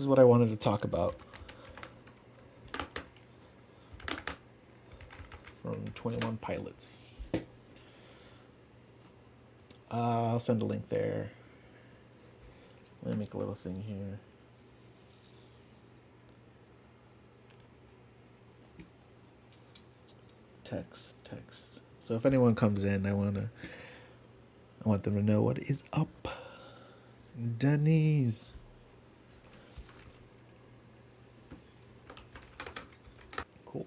This is what I wanted to talk about from 21 Pilots. I'll send a link there. Let me make a little thing here. Text. So if anyone comes in, I want them to know what is up. Denny's. Cool.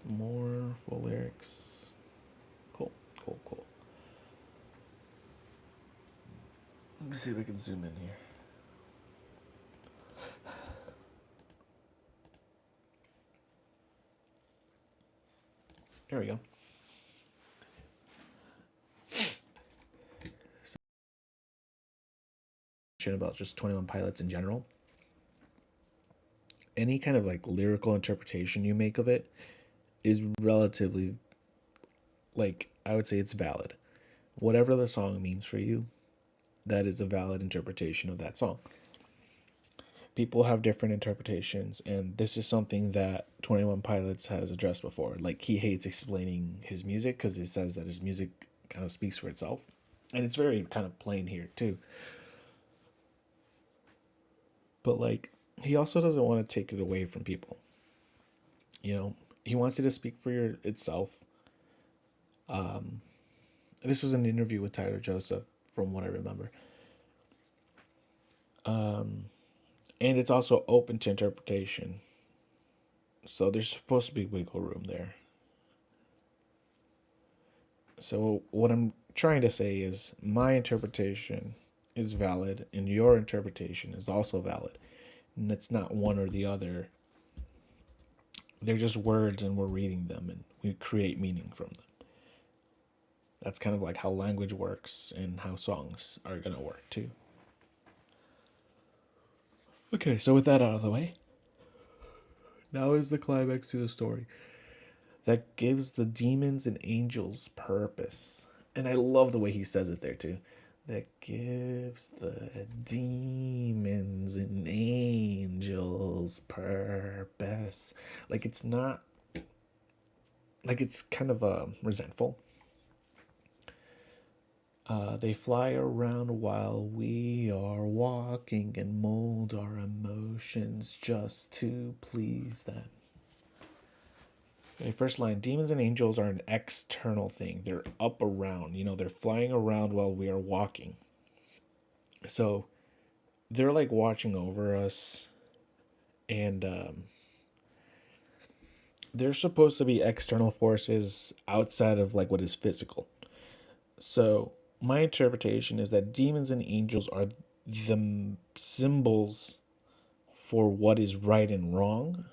More full lyrics. Cool. Let me see if we can zoom in here. There we go. About just 21 Pilots in general. Any kind of like lyrical interpretation you make of it is relatively, like, I would say it's valid. Whatever the song means for you, that is a valid interpretation of that song. People have different interpretations, and this is something that 21 Pilots has addressed before. Like, he hates explaining his music because he says that his music kind of speaks for itself. And it's very kind of plain here, too. But, like, he also doesn't want to take it away from people. You know, he wants it to speak for itself. This was an interview with Tyler Joseph, from what I remember. And it's also open to interpretation. So there's supposed to be wiggle room there. So what I'm trying to say is my interpretation is valid and your interpretation is also valid. And it's not one or the other. They're just words and we're reading them and we create meaning from them. That's kind of like how language works and how songs are going to work too. Okay, so with that out of the way, now is the climax to the story that gives the demons and angels purpose. And I love the way he says it there too. That gives the demons and angels purpose. Like, it's not, like, it's kind of resentful. They fly around while we are walking and mold our emotions just to please them. Okay, first line, demons and angels are an external thing. They're up around, they're flying around while we are walking. So they're like watching over us, and they're supposed to be external forces outside of like what is physical. So my interpretation is that demons and angels are the symbols for what is right and wrong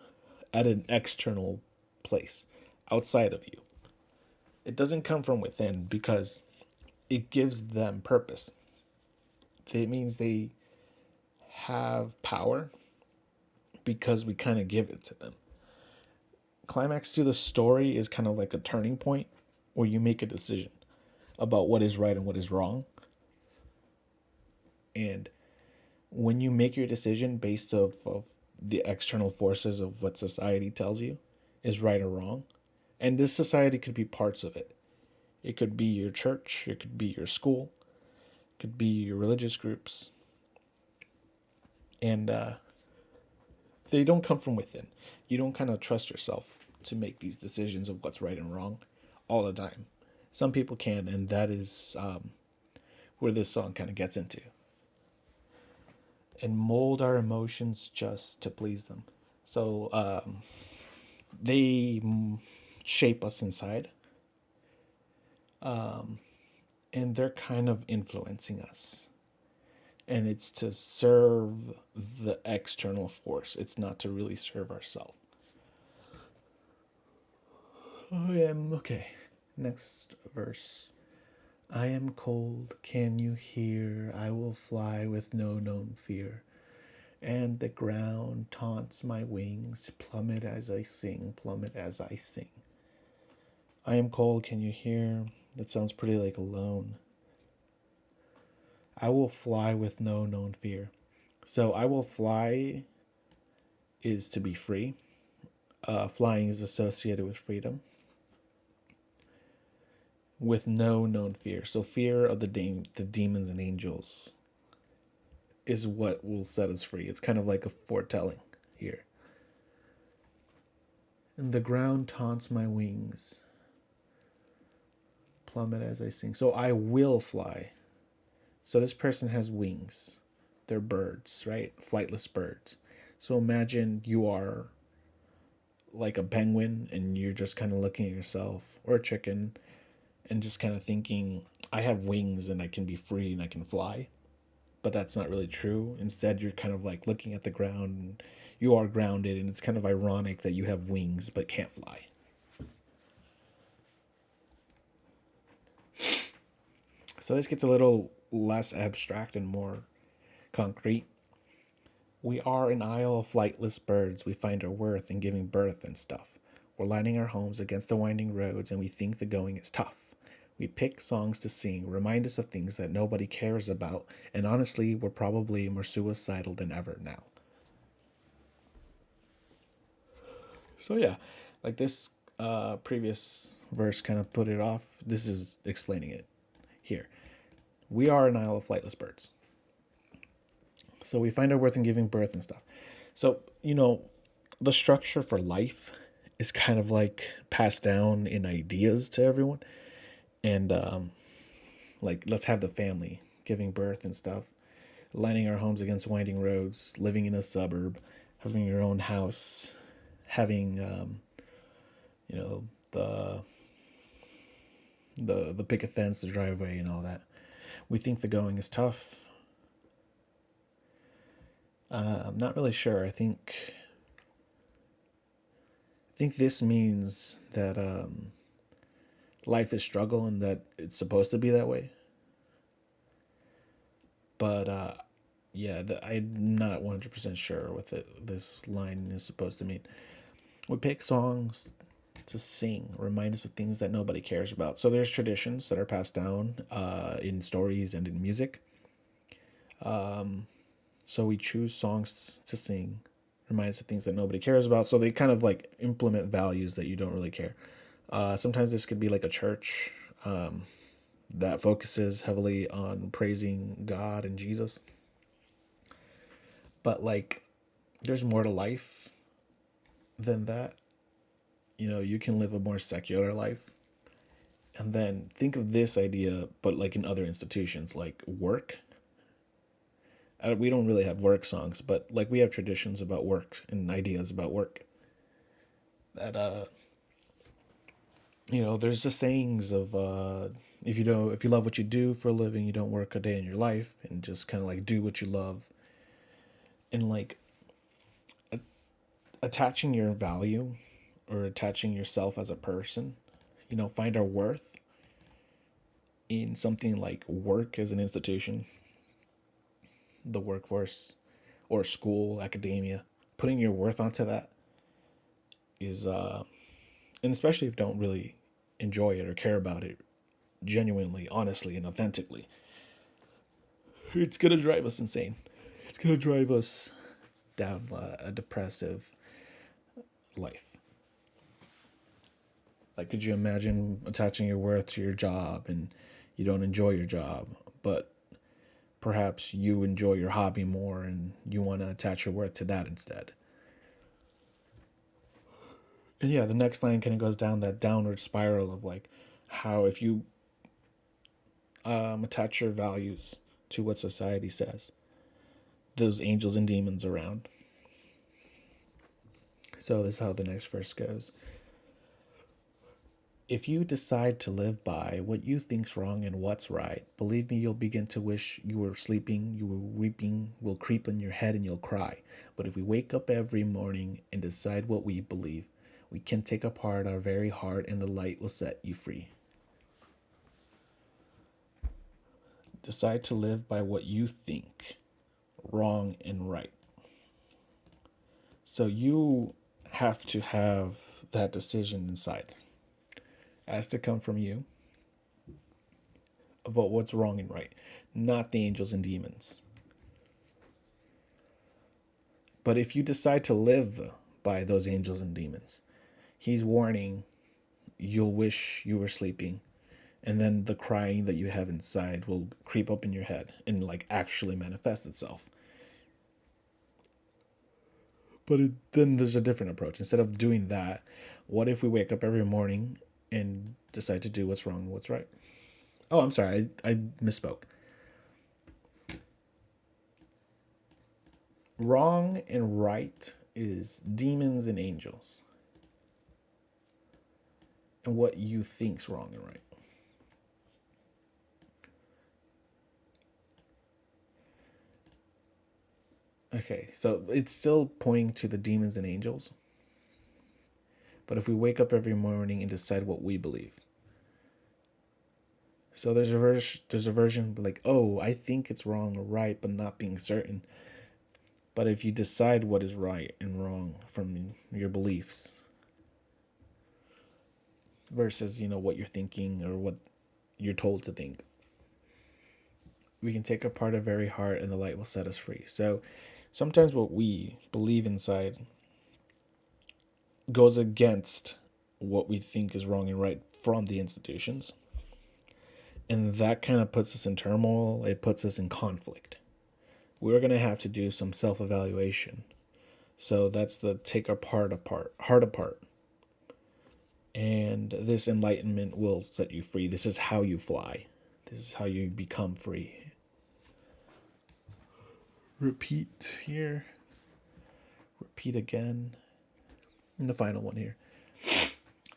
at an external place outside of you. It doesn't come from within because it gives them purpose. It means they have power because we kind of give it to them. Climax to the story is kind of like a turning point where you make a decision about what is right and what is wrong. And when you make your decision based off of the external forces of what society tells you is right or wrong, and this society could be parts of it. It could be your church, it could be your school, it could be your religious groups. And they don't come from within. You don't kind of trust yourself to make these decisions of what's right and wrong all the time. Some people can, and that is where this song kind of gets into. And mold our emotions just to please them. So they shape us inside. And they're kind of influencing us. And it's to serve the external force. It's not to really serve ourselves. Okay. Next verse. I am cold, can you hear? I will fly with no known fear. And the ground taunts my wings, plummet as I sing, plummet as I sing. I am cold, can you hear? That sounds pretty like alone. I will fly with no known fear. So I will fly is to be free. Flying is associated with freedom, with no known fear. So fear of the demons and angels is what will set us free. It's kind of like a foretelling here. And the ground taunts my wings, plummet as I sing. So I will fly. So this person has wings. They're birds, right? Flightless birds. So imagine you are like a penguin and you're just kind of looking at yourself, or a chicken, and just kind of thinking, I have wings and I can be free and I can fly. But that's not really true. Instead, you're kind of like looking at the ground and you are grounded, and it's kind of ironic that you have wings but can't fly. So this gets a little less abstract and more concrete. We are an isle of flightless birds. We find our worth in giving birth and stuff. We're lining our homes against the winding roads, and we think the going is tough. We pick songs to sing, remind us of things that nobody cares about, and honestly, we're probably more suicidal than ever now. So yeah, like this previous verse kind of put it off. This is explaining it here. We are an isle of flightless birds. So we find our worth in giving birth and stuff. So, the structure for life is kind of like passed down in ideas to everyone. And like, let's have the family, giving birth and stuff, lining our homes against winding roads, living in a suburb, having your own house, having, you know, the the picket fence, the driveway, and all that. We think the going is tough. I'm not really sure. I think this means that life is struggle and that it's supposed to be that way. But yeah, I'm not 100% sure what this line is supposed to mean. We pick songs to sing, remind us of things that nobody cares about. So there's traditions that are passed down in stories and in music. So we choose songs to sing, remind us of things that nobody cares about. So they kind of like implement values that you don't really care. Sometimes this could be like a church that focuses heavily on praising God and Jesus. But like, there's more to life than that. You can live a more secular life. And then think of this idea, but like in other institutions, like work. We don't really have work songs, but like we have traditions about work and ideas about work. That there's the sayings of if you love what you do for a living, you don't work a day in your life, and just kind of like do what you love, and like attaching your value or attaching yourself as a person, find our worth in something like work as an institution, the workforce, or school, academia. Putting your worth onto that is, and especially if you don't really enjoy it or care about it genuinely, honestly, and authentically, it's gonna drive us insane. It's gonna drive us down a depressive life. Like, could you imagine attaching your worth to your job and you don't enjoy your job, but perhaps you enjoy your hobby more and you want to attach your worth to that instead? And yeah, the next line kind of goes down that downward spiral of like how if you attach your values to what society says, those angels and demons around. So this is how the next verse goes. If you decide to live by what you think's wrong and what's right, believe me, you'll begin to wish you were sleeping, you were weeping, will creep in your head and you'll cry. But if we wake up every morning and decide what we believe, we can take apart our very heart and the light will set you free. Decide to live by what you think wrong and right. So you have to have that decision inside. It has to come from you about what's wrong and right, not the angels and demons. But if you decide to live by those angels and demons, he's warning you'll wish you were sleeping, and then the crying that you have inside will creep up in your head and like actually manifest itself. But then there's a different approach. Instead of doing that, what if we wake up every morning and decide to do what's wrong and what's right? Oh, I'm sorry, I misspoke. Wrong and right is demons and angels, and what you think's wrong and right. Okay, so it's still pointing to the demons and angels. But if we wake up every morning and decide what we believe, so there's a version like, oh, I think it's wrong or right, but not being certain. But if you decide what is right and wrong from your beliefs versus, what you're thinking or what you're told to think, we can take apart our very heart and the light will set us free. So sometimes what we believe inside goes against what we think is wrong and right from the institutions. And that kind of puts us in turmoil. It puts us in conflict. We're going to have to do some self evaluation. So that's the take our heart apart. And this enlightenment will set you free. This is how you fly. This is how you become free. Repeat here. Repeat again. And the final one here.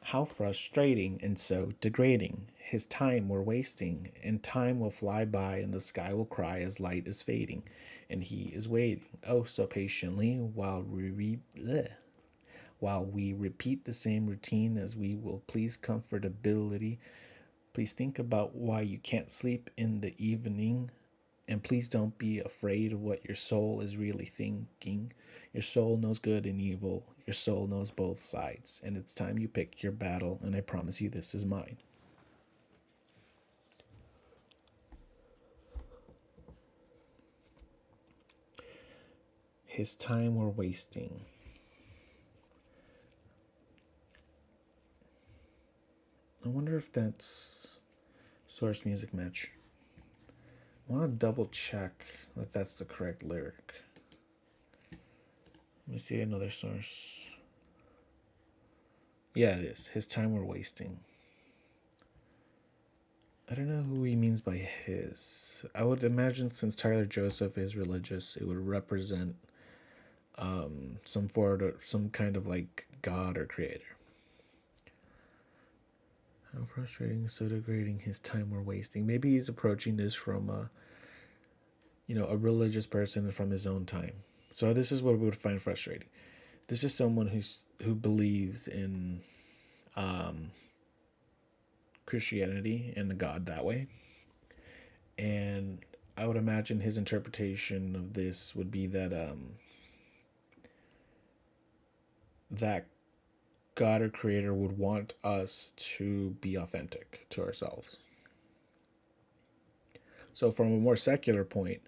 How frustrating and so degrading. His time we're wasting, and time will fly by, and the sky will cry as light is fading, and he is waiting, oh so patiently, while we repeat the same routine as we will please comfortability. Please think about why you can't sleep in the evening, and please don't be afraid of what your soul is really thinking. Your soul knows good and evil. Your soul knows both sides, and it's time you pick your battle, and I promise you this is mine. His time we're wasting. I wonder if that's source music match. I want to double check that that's the correct lyric. Let me see another source. Yeah, it is. His time we're wasting. I don't know who he means by his. I would imagine since Tyler Joseph is religious, it would represent some kind of like God or creator. How frustrating, so degrading, his time we're wasting. Maybe he's approaching this from a religious person from his own time. So this is what we would find frustrating. This is someone who believes in Christianity and the God that way. And I would imagine his interpretation of this would be that God or creator would want us to be authentic to ourselves. So from a more secular point,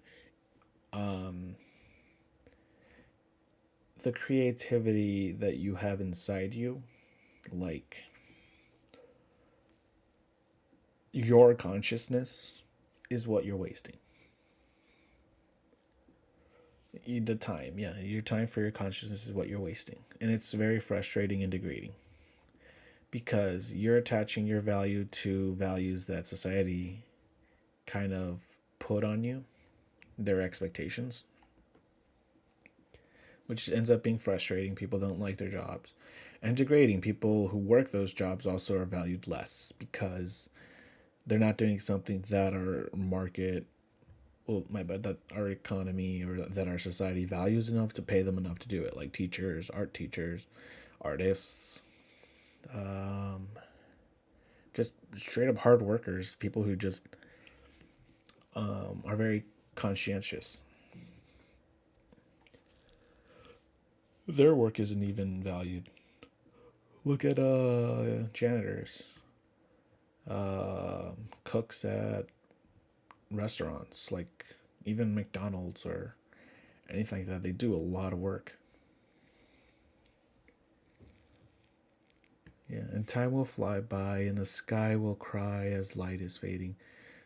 the creativity that you have inside you, like your consciousness, is what you're wasting. The time, yeah, your time for your consciousness is what you're wasting. And it's very frustrating and degrading because you're attaching your value to values that society kind of put on you, their expectations, which ends up being frustrating. People don't like their jobs. And degrading. People who work those jobs also are valued less because they're not doing something that our market, that our economy or that our society values enough to pay them enough to do it, like teachers, art teachers, artists, just straight up hard workers, people who just are very conscientious. Their work isn't even valued. Look at janitors, cooks at restaurants, like even McDonald's or anything like that. They do a lot of work. Yeah, and time will fly by, and the sky will cry as light is fading.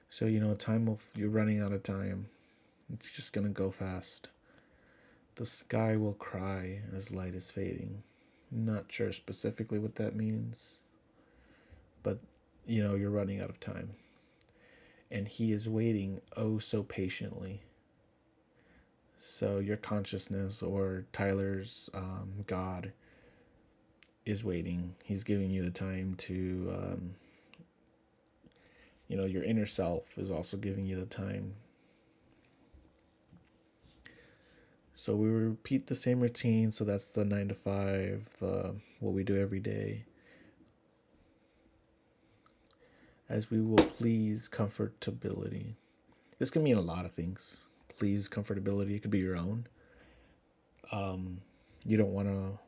So time will. You're running out of time. It's just gonna go fast. The sky will cry as light is fading. Not sure specifically what that means, but you're running out of time. And he is waiting oh so patiently. So your consciousness, or Tyler's God, is waiting. He's giving you the time to, your inner self is also giving you the time. So we repeat the same routine. So that's the 9 to 5, the what we do every day. As we will please comfortability. This can mean a lot of things. Please comfortability. It could be your own. You don't want to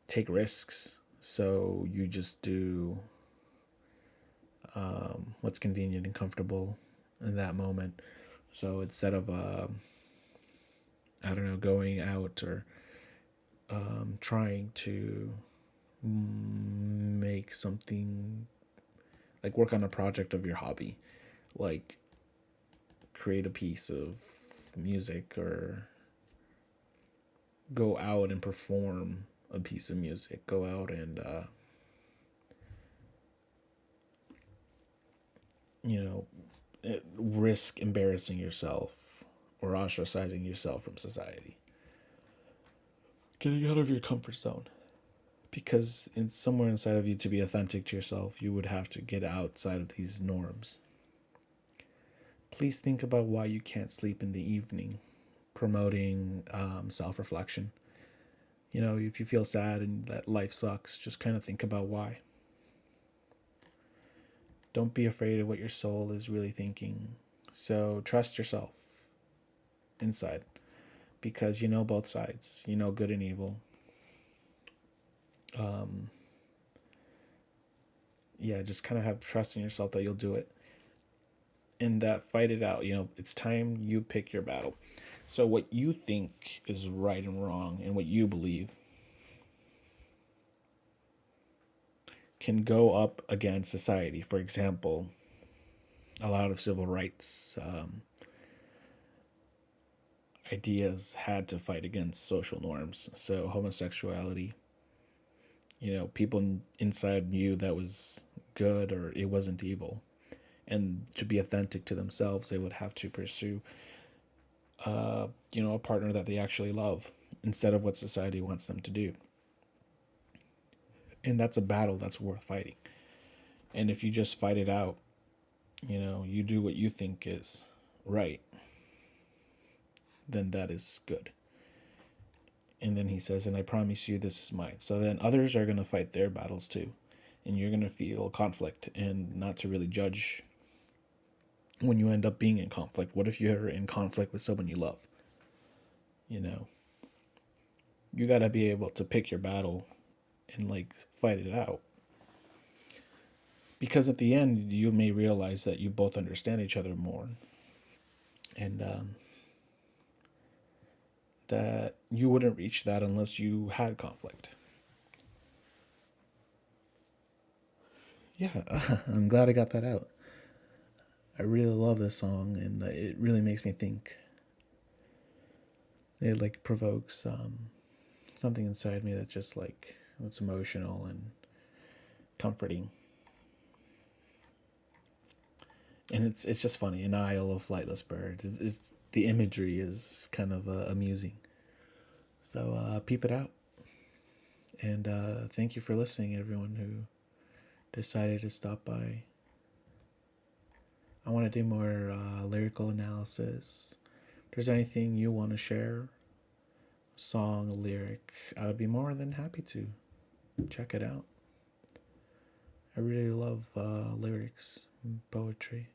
take risks, so you just do what's convenient and comfortable in that moment. So instead of going out or trying to make something, like work on a project of your hobby, like create a piece of music or go out and perform a piece of music, go out and risk embarrassing yourself or ostracizing yourself from society, getting out of your comfort zone. Because it's somewhere inside of you, to be authentic to yourself, you would have to get outside of these norms. Please think about why you can't sleep in the evening, promoting self-reflection. If you feel sad and that life sucks, just kind of think about why. Don't be afraid of what your soul is really thinking. So trust yourself inside, because you know both sides. You know good and evil. Just kind of have trust in yourself that you'll do it. And that fight it out. It's time you pick your battle. So what you think is right and wrong and what you believe can go up against society. For example, a lot of civil rights ideas had to fight against social norms. So homosexuality, people inside knew that was good or it wasn't evil. And to be authentic to themselves, they would have to pursue, a partner that they actually love instead of what society wants them to do. And that's a battle that's worth fighting. And if you just fight it out, you do what you think is right, then that is good. And then he says, and I promise you this is mine. So then others are going to fight their battles too. And you're going to feel conflict, and not to really judge when you end up being in conflict. What if you're in conflict with someone you love? You got to be able to pick your battle and fight it out. Because at the end, you may realize that you both understand each other more. And that you wouldn't reach that unless you had conflict. Yeah, I'm glad I got that out. I really love this song, and it really makes me think. It provokes something inside me that just it's emotional and comforting. And it's just funny. An isle of flightless birds. The imagery is kind of amusing. So peep it out. And thank you for listening, everyone who decided to stop by. I want to do more lyrical analysis. If there's anything you want to share, a song, a lyric, I would be more than happy to check it out. I really love lyrics and poetry.